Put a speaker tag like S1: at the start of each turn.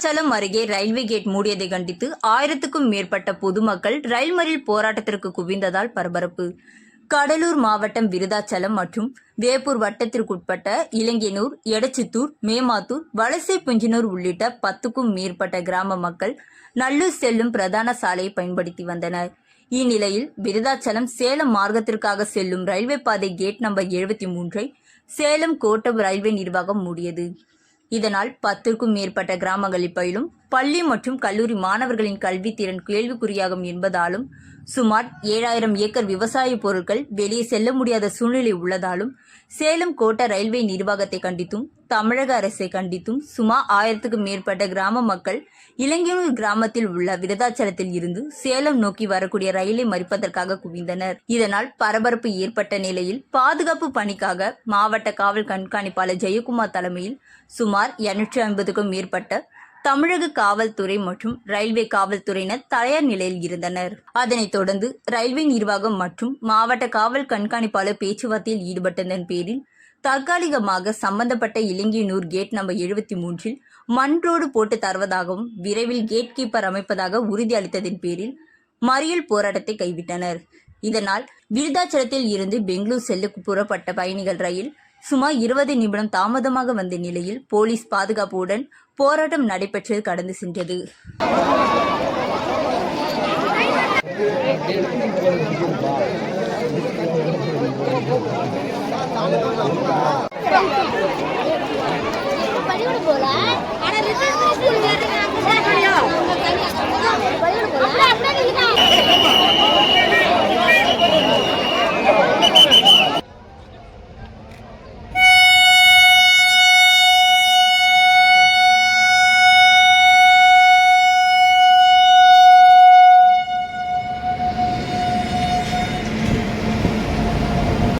S1: விருதாச்சலம் அருகே railway gate மூடியதை கண்டித்து 1000க்கும் மேற்பட்ட பொதுமக்கள் ரயில் மறியல் போராட்டத்திற்கு குவிந்ததால் பரபரப்பு. கடலூர் மாவட்டம் விருதாச்சலம் மற்றும் வேப்பூர் வட்டத்திற்குட்பட்ட இலங்கையனூர், எடச்சித்தூர், மேமாத்தூர், வலசை புஞ்சினூர் உள்ளிட்ட 10க்கும் மேற்பட்ட கிராம மக்கள் நல்லூர் செல்லும் பிரதான சாலையை பயன்படுத்தி வந்தனர். இந்நிலையில் விருதாச்சலம் சேலம் மார்க்கத்திற்காக செல்லும் ரயில்வே பாதை கேட் நம்பர் 73ஐ சேலம் கோட்ட ரயில்வே நிர்வாகம் மூடியது. இதனால் 10க்கும் மேற்பட்ட கிராமங்களில் பயிலும் பள்ளி மற்றும் கல்லூரி மாணவர்களின் கல்வி திறன் கேள்விக்குறியாகும் என்பதாலும், சுமார் 7000 ஏக்கர் விவசாய பொருட்கள் வெளியே செல்ல முடியாத சூழ்நிலை உள்ளதாலும், சேலம் கோட்ட ரயில்வே நிர்வாகத்தை கண்டித்தும் தமிழக அரசை கண்டித்தும் சுமார் 1000க்கும் மேற்பட்ட கிராம மக்கள் இலங்கையூர் கிராமத்தில் உள்ள விருதாச்சலத்தில் இருந்து சேலம் நோக்கி வரக்கூடிய ரயிலை மறிப்பதற்காக குவிந்தனர். இதனால் பரபரப்பு ஏற்பட்ட நிலையில் பாதுகாப்பு பணிக்காக மாவட்ட காவல் கண்காணிப்பாளர் ஜெயக்குமார் தலைமையில் சுமார் 250க்கும் மேற்பட்ட தமிழக காவல்துறை மற்றும் ரயில்வே காவல்துறையினர் தயார் நிலையில் இருந்தனர். அதனைத் தொடர்ந்து ரயில்வே நிர்வாகம் மற்றும் மாவட்ட காவல் கண்காணிப்பாளர் பேச்சுவார்த்தையில் ஈடுபட்டதன் பேரில் தற்காலிகமாக சம்பந்தப்பட்ட இலங்கையனூர் கேட் நம்பர் 73இல் மண் ரோடு போட்டு தருவதாகவும் விரைவில் கேட் கீப்பர் அமைப்பதாக உறுதியளித்ததன் பேரில் மறியல் போராட்டத்தை கைவிட்டனர். இதனால் விருதாச்சலத்தில் இருந்து பெங்களூர் செல்ல புறப்பட்ட பயணிகள் ரயில் சுமார் 20 நிமிடம் தாமதமாக வந்த நிலையில் போலீஸ் பாதுகாப்புடன் போராட்டம் நடைபெற்று கடந்து சென்றது.
S2: போல